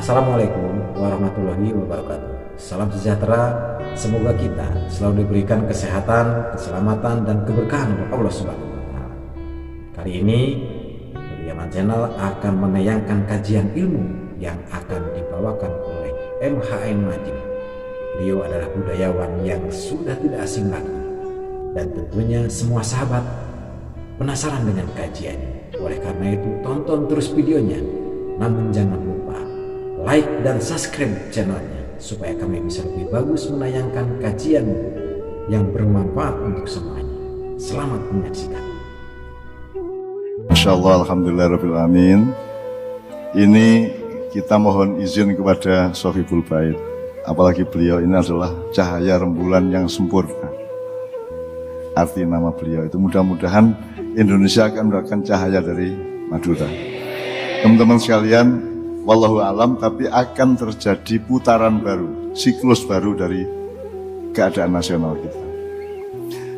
Assalamualaikum warahmatullahi wabarakatuh. Salam sejahtera, semoga kita selalu diberikan kesehatan, keselamatan, dan keberkahan oleh Allah Subhanahu wa Ta'ala. Kali ini, Yaman Channel akan menayangkan kajian ilmu yang akan dibawakan oleh MHN Majid. Beliau adalah budayawan yang sudah tidak asing lagi, dan tentunya semua sahabat penasaran dengan kajiannya. Oleh karena itu, tonton terus videonya, namun jangan lupa like dan subscribe channelnya supaya kami bisa lebih bagus menayangkan kajian yang bermanfaat untuk semuanya. Selamat menyaksikan. Masya Allah, alhamdulillahirrahmanirrahim. Ini kita mohon izin kepada Sohibul Bait. Apalagi beliau ini adalah cahaya rembulan yang sempurna. Arti nama beliau itu mudah-mudahan Indonesia akan mendapatkan cahaya dari Madura. Teman-teman sekalian, wallahu alam, tapi akan terjadi putaran baru, siklus baru dari keadaan nasional kita.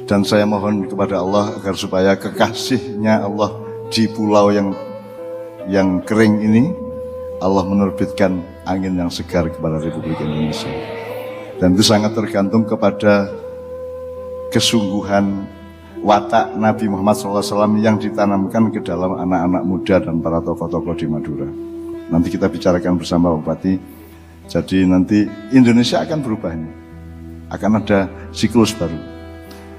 Dan saya mohon kepada Allah agar supaya kekasihnya Allah di pulau yang kering ini, Allah menerbitkan angin yang segar kepada Republik Indonesia. Dan itu sangat tergantung kepada kesungguhan watak Nabi Muhammad SAW yang ditanamkan ke dalam anak-anak muda dan para tokoh-tokoh di Madura. Nanti kita bicarakan bersama Pak Bupati. Jadi nanti Indonesia akan berubah ini. Akan ada siklus baru.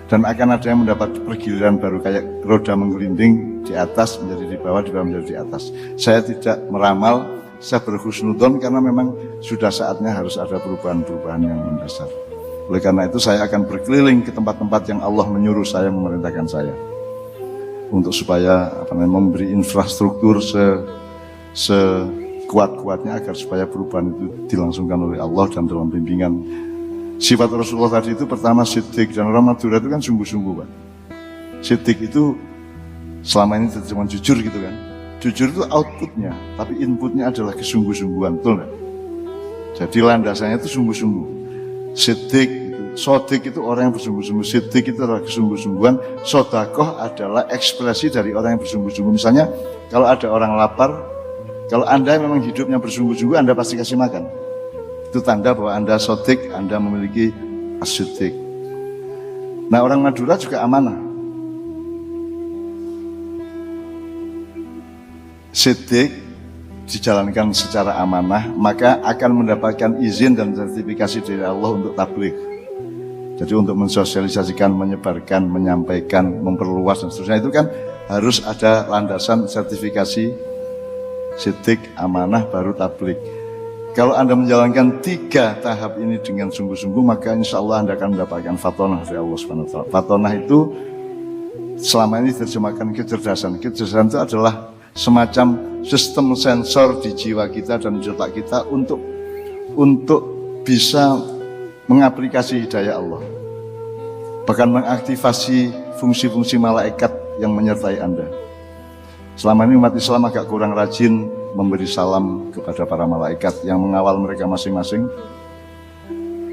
Dan akan ada yang mendapat pergiliran baru, kayak roda menggelinding di atas menjadi di bawah menjadi di atas. Saya tidak meramal, saya berhusnudon karena memang sudah saatnya harus ada perubahan-perubahan yang mendasar. Oleh karena itu saya akan berkeliling ke tempat-tempat yang Allah menyuruh saya, memerintahkan saya. Untuk supaya memberi infrastruktur sekuat-kuatnya agar supaya perubahan itu dilangsungkan oleh Allah dan dalam bimbingan sifat Rasulullah tadi itu. Pertama siddiq, dan orang Madura itu kan sungguh-sungguh, Pak. Siddiq itu selama ini cuma jujur gitu kan. Jujur itu outputnya, tapi inputnya adalah kesungguh-sungguhan, betul nggak? Jadi landasannya itu sungguh-sungguh. Siddiq itu, sodik itu orang yang bersungguh-sungguh. Siddiq itu adalah kesungguh-sungguhan. Sodakoh adalah ekspresi dari orang yang bersungguh-sungguh. Misalnya kalau ada orang lapar, kalau Anda memang hidupnya bersungguh-sungguh, Anda pasti kasih makan. Itu tanda bahwa Anda sodik, Anda memiliki as-siddiq. Nah, orang Madura juga amanah. Siddiq dijalankan secara amanah, maka akan mendapatkan izin dan sertifikasi dari Allah untuk tabligh. Jadi untuk mensosialisasikan, menyebarkan, menyampaikan, memperluas dan seterusnya itu kan harus ada landasan sertifikasi siddiq, amanah, baru tabligh. Kalau Anda menjalankan 3 tahap ini dengan sungguh-sungguh, maka insya Allah Anda akan mendapatkan fatonah dari Allah Subhanahu wa Ta'ala. Fatonah itu selama ini diterjemahkan kecerdasan. Kecerdasan itu adalah semacam sistem sensor di jiwa kita dan di otak kita untuk bisa mengaplikasi hidayah Allah. Bahkan mengaktifasi fungsi-fungsi malaikat yang menyertai Anda. Selama ini umat Islam agak kurang rajin memberi salam kepada para malaikat yang mengawal mereka masing-masing,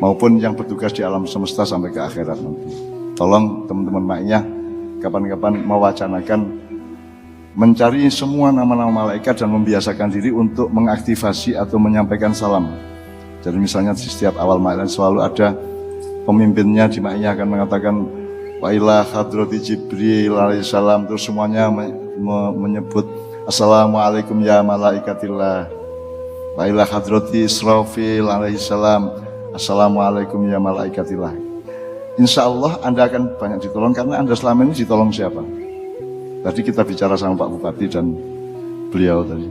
maupun yang bertugas di alam semesta sampai ke akhirat nanti. Tolong teman-teman maknya kapan-kapan mewacanakan mencari semua nama-nama malaikat dan membiasakan diri untuk mengaktifasi atau menyampaikan salam. Jadi misalnya di setiap awal malam selalu ada pemimpinnya di maknya akan mengatakan wa ila hadrati Jibril alaihissalam, terus semuanya menyebut assalamualaikum ya malaikatillah. Wa ila hadrati Israfil alaihissalam, assalamualaikum ya malaikatillah. Insya Allah Anda akan banyak ditolong karena Anda selama ini ditolong siapa? Tadi kita bicara sama Pak Bupati dan beliau tadi.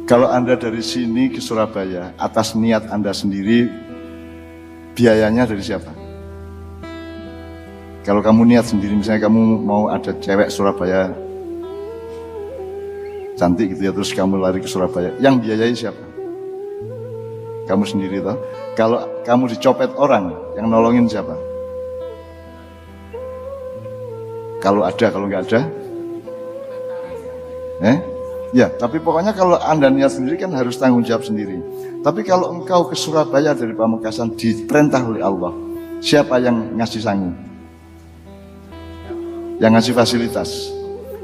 Kalau Anda dari sini ke Surabaya atas niat Anda sendiri, biayanya dari siapa? Kalau kamu niat sendiri, misalnya kamu mau ada cewek Surabaya cantik gitu ya, terus kamu lari ke Surabaya, yang biayai siapa? Kamu sendiri toh. Kalau kamu dicopet orang, yang nolongin siapa? Kalau ada, kalau nggak ada, ya. Tapi pokoknya kalau Anda niat sendiri kan harus tanggung jawab sendiri. Tapi kalau engkau ke Surabaya dari Pamekasan diperintah oleh Allah, siapa yang ngasih sangu? Yang ngasih fasilitas,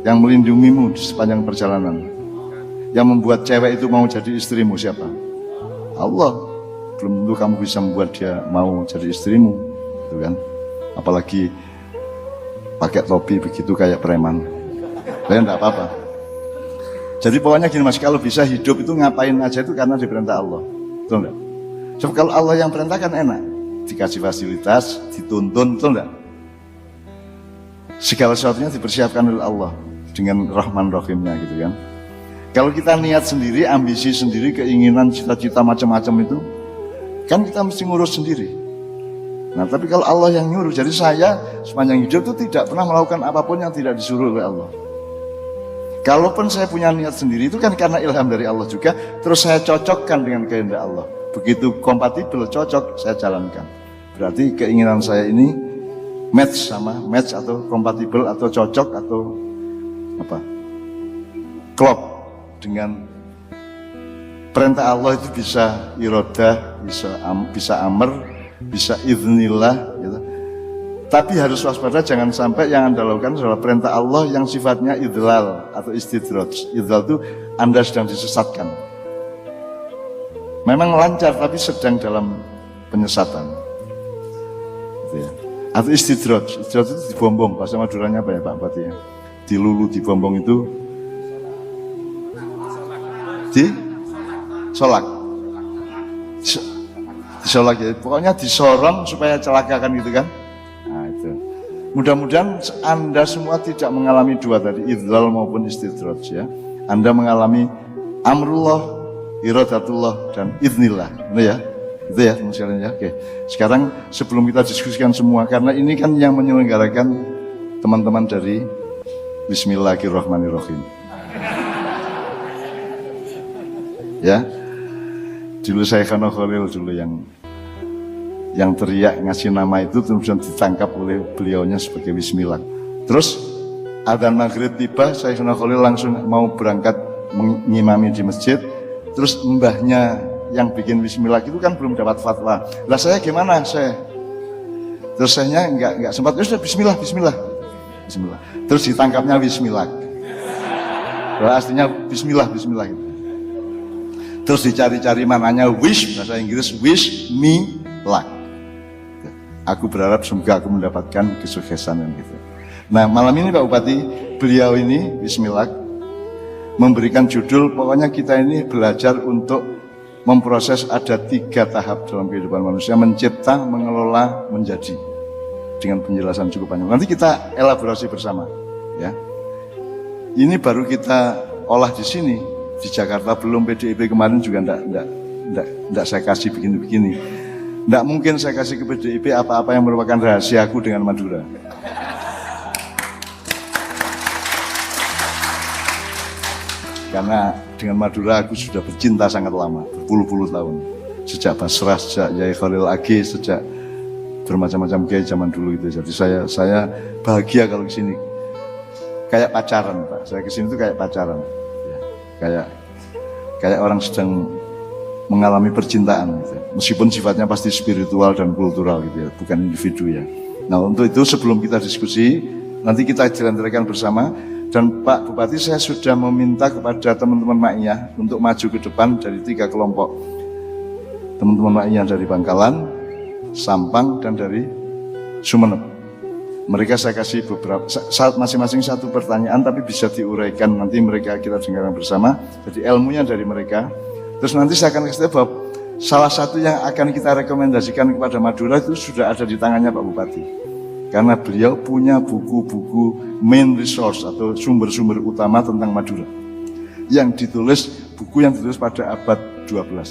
yang melindungimu di sepanjang perjalanan? Yang membuat cewek itu mau jadi istrimu siapa? Allah. Belum tentu kamu bisa membuat dia mau jadi istrimu, gitu kan? Apalagi pakai topi begitu kayak preman. Tapi enggak apa-apa. Jadi pokoknya gini Mas, kalau bisa hidup itu ngapain aja itu karena diperintah Allah. Betul enggak? Sebab kalau Allah yang perintahkan enak, dikasih fasilitas, dituntun, betul enggak? Segala sesuatunya dipersiapkan oleh Allah dengan Rahman Rahimnya gitu kan. Kalau kita niat sendiri, ambisi sendiri, keinginan, cita-cita macam-macam itu, kan kita mesti ngurus sendiri. Nah, tapi kalau Allah yang nyuruh, jadi saya sepanjang hidup itu tidak pernah melakukan apapun yang tidak disuruh oleh Allah. Kalaupun saya punya niat sendiri, itu kan karena ilham dari Allah juga, terus saya cocokkan dengan kehendak Allah. Begitu kompatibel, cocok, saya jalankan. Berarti keinginan saya ini match atau kompatibel atau cocok atau apa? Klop dengan perintah Allah itu bisa irodah, bisa amr, bisa idznillah gitu. Tapi harus waspada jangan sampai yang Anda lakukan adalah perintah Allah yang sifatnya idlal atau istidraj. Idlal itu Anda sedang disesatkan. Memang lancar tapi sedang dalam penyesatan. Gitu ya. Atau istidraj itu dibombong, bahasa Maduranya apa ya Pak Bupati ya? Dilulu, dibombong itu disolak ya, pokoknya disorong supaya celaka kan gitu kan. Nah itu mudah-mudahan Anda semua tidak mengalami dua tadi, idlal maupun istidraj ya. Anda mengalami amrullah, iradatullah dan idznillah, ya itu ya teman-teman ya. Oke, sekarang sebelum kita diskusikan semua, karena ini kan yang menyelenggarakan teman-teman dari Bismillahirrahmanirrahim ya. Dulu saya Khano Khalil dulu yang teriak ngasih nama itu, kemudian ditangkap oleh beliaunya sebagai Bismillah. Terus adzan maghrib tiba, saya Khano Khalil langsung mau berangkat mengimami di masjid. Terus mbahnya yang bikin Bismillah itu kan belum dapat fatwa. Lah saya gimana saya? Terus saya enggak sempat, ya sudah Bismillah. Terus ditangkapnya Bismillah. Aslinya Bismillah gitu. Terus dicari-cari mananya wish, bahasa Inggris wish me luck. Aku berharap semoga aku mendapatkan kesuksesan gitu. Nah malam ini Pak Bupati, beliau ini Bismillah memberikan judul, pokoknya kita ini belajar untuk memproses ada 3 tahap dalam kehidupan manusia, mencipta, mengelola, menjadi. Dengan penjelasan cukup panjang. Nanti kita elaborasi bersama ya. Ini baru kita olah di sini. Di Jakarta belum, PDIP kemarin juga enggak saya kasih begini-begini. Enggak mungkin saya kasih ke PDIP apa-apa yang merupakan rahasiaku dengan Madura. Karena dengan Madura aku sudah bercinta sangat lama, berpuluh-puluh tahun. Sejak Basrah, sejak Yai Khalil Agi, sejak bermacam-macam kiai zaman dulu itu. Jadi saya bahagia kalau kesini. Kayak pacaran Pak, saya kesini itu kayak pacaran. Kayak orang sedang mengalami percintaan gitu. Meskipun sifatnya pasti spiritual dan kultural gitu ya, bukan individu ya. Nah untuk itu sebelum kita diskusi, nanti kita jalan-jalan bersama. Dan Pak Bupati, saya sudah meminta kepada teman-teman Ma'iyah untuk maju ke depan dari 3 kelompok. Teman-teman Ma'iyah dari Bangkalan, Sampang, dan dari Sumeneb. Mereka saya kasih beberapa, masing-masing 1 pertanyaan, tapi bisa diuraikan nanti mereka kita dengarkan bersama. Jadi ilmunya dari mereka. Terus nanti saya akan kasih tahu bahwa salah satu yang akan kita rekomendasikan kepada Madura itu sudah ada di tangannya Pak Bupati. Karena beliau punya buku-buku main resource atau sumber-sumber utama tentang Madura. Yang ditulis, buku yang ditulis pada abad 12.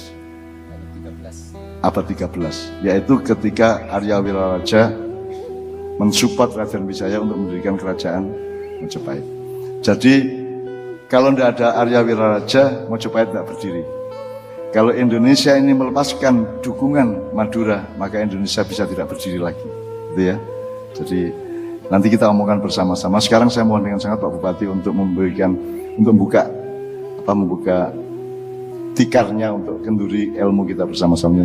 Abad 13. Yaitu ketika Arya Wiraraja mensupport Raden Wijaya untuk mendirikan kerajaan Majapahit. Jadi kalau tidak ada Arya Wiraraja, Majapahit tidak berdiri. Kalau Indonesia ini melepaskan dukungan Madura, maka Indonesia bisa tidak berdiri lagi. Gitu ya. Jadi nanti kita omongkan bersama-sama. Sekarang saya mohon dengan sangat Pak Bupati untuk membuka tikarnya untuk kenduri ilmu kita bersama-sama.